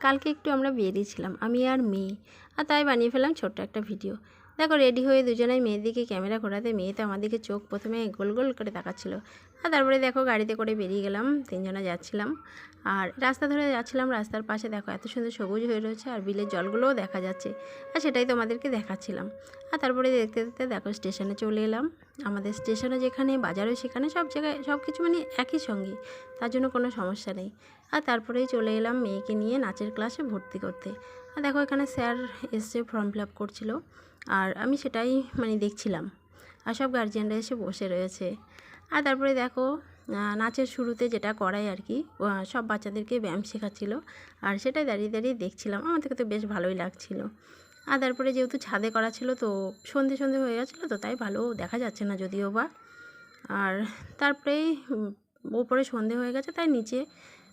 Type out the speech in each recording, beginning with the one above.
কালকে একটু আমরা বেরিয়েছিলাম আমি আর মেয়ে, আর তাই বানিয়ে ফেললাম ছোট্ট একটা ভিডিও। দেখো রেডি হয়ে দুজনেই মেয়ের দিকে ক্যামেরা ঘোরাতে মেয়ে তো আমার দিকে চোখ প্রথমে গোল গোল করে তাকাচ্ছিল। আর তারপরে দেখো গাড়িতে করে বেরিয়ে গেলাম, তিনজনে যাচ্ছিলাম। আর রাস্তা ধরে যাচ্ছিলাম, রাস্তার পাশে দেখো এত সুন্দর সবুজ হয়ে রয়েছে আর বিলের জলগুলোও দেখা যাচ্ছে, আর সেটাই তোমাদেরকে দেখাচ্ছিলাম। আর তারপরে দেখতে দেখতে দেখো স্টেশনে চলে এলাম। আমাদের স্টেশনে যেখানে বাজারও সেখানে সব জায়গায় সব কিছু মানে একই সঙ্গে, তার জন্য কোনো সমস্যা নেই। আর তারপরেই চলে এলাম মেয়েকে নিয়ে নাচের ক্লাসে ভর্তি করতে। আর দেখো এখানে স্যার এসে ফর্ম ফিল আপ করছিল, আর আমি সেটাই মানে দেখছিলাম। আর সব গার্জিয়ানরা এসে বসে রয়েছে। আর তারপরে দেখো নাচের শুরুতে যেটা করাই আর কি, সব বাচ্চাদেরকে ব্যায়াম শেখাচ্ছিল, আর সেটাই দাঁড়িয়ে দাঁড়িয়ে দেখছিলাম। আমার থেকে তো বেশ ভালোই লাগছিল। আর তারপরে যেহেতু ছাদে করা ছিল তো সন্ধে সন্ধে হয়ে গেছিলো, তো তাই ভালো দেখা যাচ্ছে না যদিও বা। আর তারপরেই ওপরে সন্ধে হয়ে গেছে তাই নিচে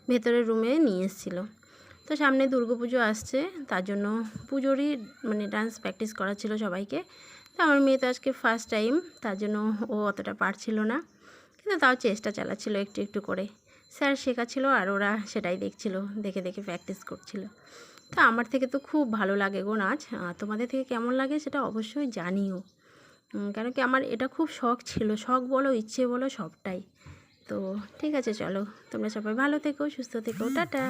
ভেতরের রুমে নিয়ে এসেছিলো। তো সামনে দুর্গাপুজো আসছে, তার জন্য পুজোরই মানে ডান্স প্র্যাকটিস করাচ্ছিল সবাইকে। তো আমার মেয়ে তো আজকে ফার্স্ট টাইম, তার জন্য ও অতটা পারছিল না, কিন্তু তাও চেষ্টা চালাচ্ছিল একটু একটু করে। স্যার শেখাচ্ছিল আর ওরা সেটাই দেখছিল, দেখে দেখে প্র্যাকটিস করছিল। তো আমার থেকে তো খুব ভালো লাগে গো নাচ, তোমাদের থেকে কেমন লাগে সেটা অবশ্যই জানিও। কেন কি আমার এটা খুব শখ ছিল, শখ বলো ইচ্ছে বলো সবটাই। তো ঠিক আছে, চলো তোমরা সবাই ভালো থেকো, সুস্থ থেকো, টাটা।